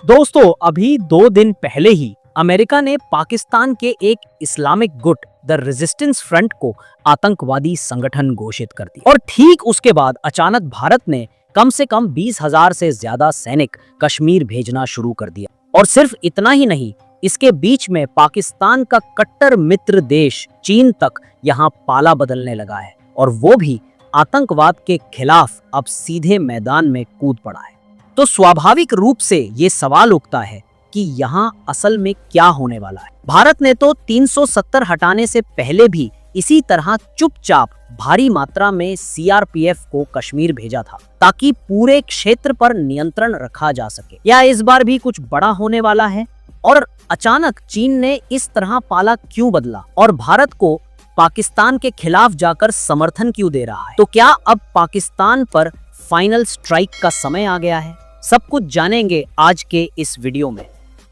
दोस्तों अभी 2 दिन पहले ही अमेरिका ने पाकिस्तान के एक इस्लामिक गुट द रेजिस्टेंस फ्रंट को आतंकवादी संगठन घोषित कर दिया और ठीक उसके बाद अचानक भारत ने कम से कम 20,000 से ज्यादा सैनिक कश्मीर भेजना शुरू कर दिया। और सिर्फ इतना ही नहीं, इसके बीच में पाकिस्तान का कट्टर मित्र देश चीन तक यहाँ पाला बदलने लगा है और वो भी आतंकवाद के खिलाफ अब सीधे मैदान में कूद पड़ा है। तो स्वाभाविक रूप से ये सवाल उठता है कि यहाँ असल में क्या होने वाला है। भारत ने तो 370 हटाने से पहले भी इसी तरह चुपचाप भारी मात्रा में सीआरपीएफ को कश्मीर भेजा था ताकि पूरे क्षेत्र पर नियंत्रण रखा जा सके। या इस बार भी कुछ बड़ा होने वाला है और अचानक चीन ने इस तरह पाला क्यों बदला और भारत को पाकिस्तान के खिलाफ जाकर समर्थन क्यों दे रहा है? तो क्या अब पाकिस्तान पर फाइनल स्ट्राइक का समय आ गया है? सब कुछ जानेंगे आज के इस वीडियो में।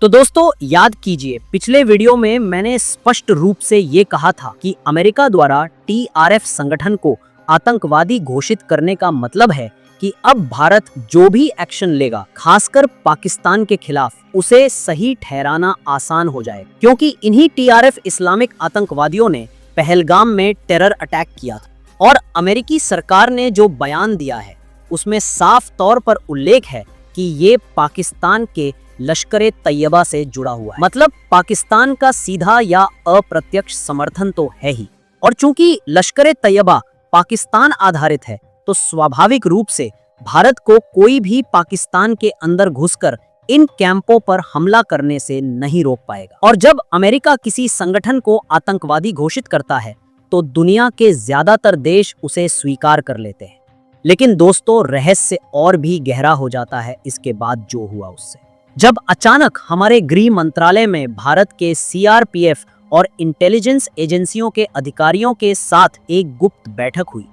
तो दोस्तों याद कीजिए, पिछले वीडियो में मैंने स्पष्ट रूप से ये कहा था कि अमेरिका द्वारा टीआरएफ संगठन को आतंकवादी घोषित करने का मतलब है कि अब भारत जो भी एक्शन लेगा, खासकर पाकिस्तान के खिलाफ, उसे सही ठहराना आसान हो जाएगा। क्योंकि इन्हीं टीआरएफ इस्लामिक आतंकवादियों ने पहलगाम में टेरर अटैक किया था और अमेरिकी सरकार ने जो बयान दिया है उसमें साफ तौर पर उल्लेख है कि ये पाकिस्तान के लश्कर तैयबा से जुड़ा हुआ है। मतलब पाकिस्तान का सीधा या अप्रत्यक्ष समर्थन तो है ही। और चूंकि लश्कर तैयबा पाकिस्तान आधारित है तो स्वाभाविक रूप से भारत को कोई भी पाकिस्तान के अंदर घुसकर इन कैंपों पर हमला करने से नहीं रोक पाएगा। और जब अमेरिका किसी संगठन को आतंकवादी घोषित करता है तो दुनिया के ज्यादातर देश उसे स्वीकार कर लेते हैं। लेकिन दोस्तों रहस्य और भी गहरा हो जाता है इसके बाद जो हुआ उससे। जब अचानक हमारे गृह मंत्रालय में भारत के सीआरपीएफ और इंटेलिजेंस एजेंसियों के अधिकारियों के साथ एक गुप्त बैठक हुई,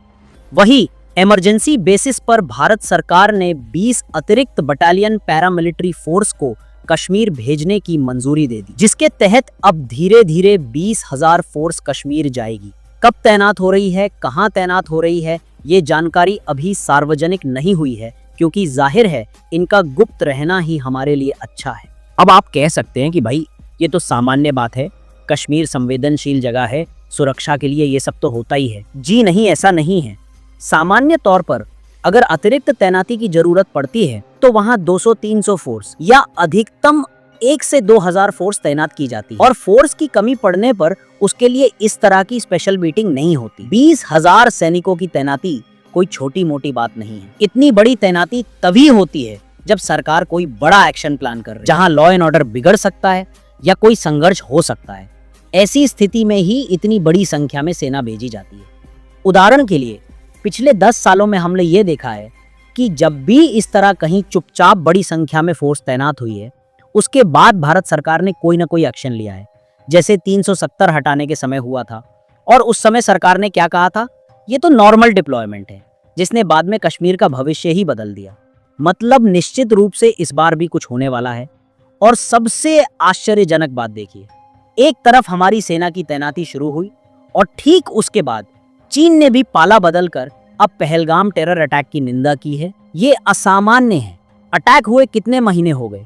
वही इमरजेंसी बेसिस पर भारत सरकार ने 20 अतिरिक्त बटालियन पैरामिलिट्री फोर्स को कश्मीर भेजने की मंजूरी दे दी, जिसके तहत अब धीरे धीरे 20,000 फोर्स कश्मीर जाएगी। कब तैनात हो रही है, कहां तैनात हो रही है, ये जानकारी अभी सार्वजनिक नहीं हुई है क्योंकि जाहिर है इनका गुप्त रहना ही हमारे लिए अच्छा है। अब आप कह सकते हैं कि भाई ये तो सामान्य बात है, कश्मीर संवेदनशील जगह है, सुरक्षा के लिए ये सब तो होता ही है। जी नहीं, ऐसा नहीं है। सामान्य तौर पर अगर अतिरिक्त तैनाती की जरूरत पड़ती है तो वहां 200-300 फोर्स या अधिकतम 1 से 2,000 फोर्स तैनात की जाती है और फोर्स की कमी पड़ने पर उसके लिए इस तरह की स्पेशल मीटिंग नहीं होती। 20,000 सैनिकों की तैनाती कोई छोटी मोटी बात नहीं है। इतनी बड़ी तैनाती तभी होती है जब सरकार कोई बड़ा एक्शन प्लान कर रही है, जहां लॉ एंड ऑर्डर बिगड़ सकता है या कोई संघर्ष हो सकता है। ऐसी स्थिति में ही इतनी बड़ी संख्या में सेना भेजी जाती है। उदाहरण के लिए पिछले 10 सालों में हमने ये देखा है कि जब भी इस तरह कहीं चुपचाप बड़ी संख्या में फोर्स तैनात हुई है, उसके बाद भारत सरकार ने कोई ना कोई एक्शन लिया है। जैसे 370 हटाने के समय हुआ था और उस समय सरकार ने क्या कहा था, ये तो नॉर्मल डिप्लॉयमेंट है, जिसने बाद में कश्मीर का भविष्य ही बदल दिया। मतलब निश्चित रूप से इस बार भी कुछ होने वाला है। और सबसे आश्चर्यजनक बात देखिए, एक तरफ हमारी सेना की तैनाती शुरू हुई और ठीक उसके बाद चीन ने भी पाला बदलकर अब पहलगाम टेरर अटैक की निंदा की है। ये असामान्य है। अटैक हुए कितने महीने हो गए,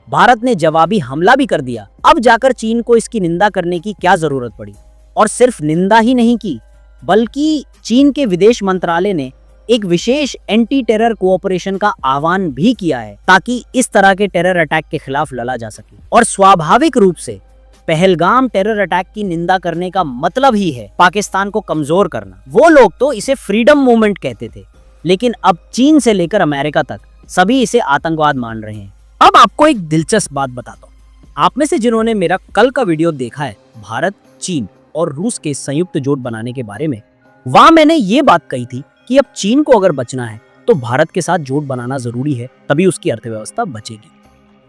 भारत ने जवाबी हमला भी कर दिया, अब जाकर चीन को इसकी निंदा करने की क्या जरूरत पड़ी? और सिर्फ निंदा ही नहीं की, बल्कि चीन के विदेश मंत्रालय ने एक विशेष एंटी टेरर कोऑपरेशन का आह्वान भी किया है ताकि इस तरह के टेरर अटैक के खिलाफ लड़ा जा सके। और स्वाभाविक रूप से पहलगाम टेरर अटैक की निंदा करने का मतलब ही है पाकिस्तान को कमजोर करना। वो लोग तो इसे फ्रीडम मूवमेंट कहते थे, लेकिन अब चीन से लेकर अमेरिका तक सभी इसे आतंकवाद मान रहे हैं। अब आपको एक दिलचस्प बात बताता हूँ। आप में से जिन्होंने मेरा कल का वीडियो देखा है भारत, चीन और रूस के संयुक्त जोट बनाने के बारे में, वहां मैंने ये बात कही थी कि अब चीन को अगर बचना है तो भारत के साथ जोट बनाना जरूरी है, तभी उसकी अर्थव्यवस्था बचेगी।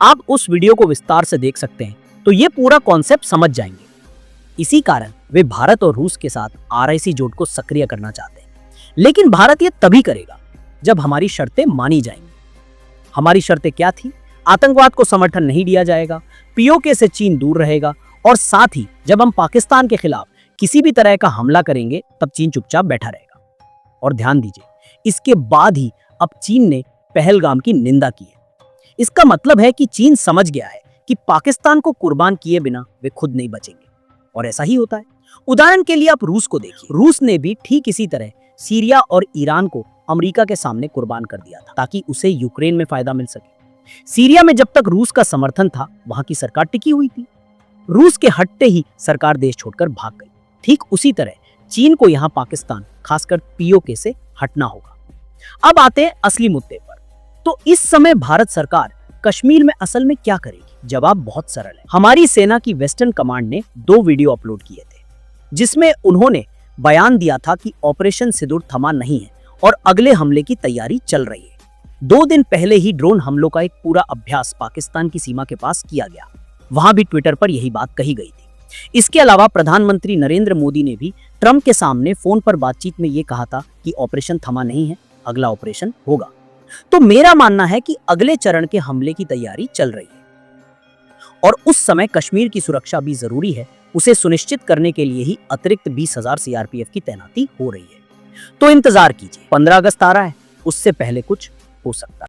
आप उस वीडियो को विस्तार से देख सकते हैं तो ये पूरा कॉन्सेप्ट समझ जाएंगे। इसी कारण वे भारत और रूस के साथ आरआईसी जोट को सक्रिय करना चाहते हैं। लेकिन भारत ये तभी करेगा जब हमारी शर्तें मानी जाएंगी। हमारी शर्तें क्या थी? आतंकवाद को समर्थन नहीं दिया जाएगा, पीओके से चीन दूर रहेगा और साथ ही जब हम पाकिस्तान के खिलाफ किसी भी तरह का हमला करेंगे तब चीन चुपचाप बैठा रहेगा। और ध्यान दीजिए, इसके बाद ही अब चीन ने पहलगाम की निंदा की है। इसका मतलब है कि चीन समझ गया है कि पाकिस्तान को कुर्बान किए बिना वे खुद नहीं बचेंगे, और ऐसा ही होता है। उदाहरण के लिए आप रूस को देखिए। रूस ने भी ठीक इसी तरह सीरिया और ईरान को अमेरिका के सामने कुर्बान कर दिया था ताकि उसे यूक्रेन में फायदा मिल सके। सीरिया में जब तक रूस का समर्थन था, वहां की सरकार टिकी हुई थी। रूस के हटते ही सरकार देश छोड़कर भाग गई। ठीक उसी तरह चीन को यहां पाकिस्तान, खासकर पीओके से हटना होगा। अब आते हैं असली मुद्दे पर। तो इस समय भारत सरकार कश्मीर में असल में क्या करेगी? जवाब बहुत सरल है। हमारी सेना की वेस्टर्न कमांड ने 2 वीडियो अपलोड किए थे, जिसमें उन्होंने बयान दिया था कि ऑपरेशन सिंदूर थमा नहीं है और अगले हमले की तैयारी चल रही है। 2 दिन पहले ही ड्रोन हमलों का एक पूरा अभ्यास पाकिस्तान की सीमा के पास किया गया। वहां भी ट्विटर पर यही बात कही गई थी। इसके अलावा प्रधानमंत्री नरेंद्र मोदी ने भी ट्रंप के सामने फोन पर बातचीत में यह कहा था कि ऑपरेशन थमा नहीं है, अगला ऑपरेशन होगा। तो मेरा मानना है कि अगले चरण के हमले की तैयारी चल रही है और उस समय कश्मीर की सुरक्षा भी जरूरी है। उसे सुनिश्चित करने के लिए ही अतिरिक्त 20,000 सीआरपीएफ की तैनाती हो रही है। तो इंतजार कीजिए, 15 अगस्त आ रहा है, उससे पहले कुछ हो सकता है।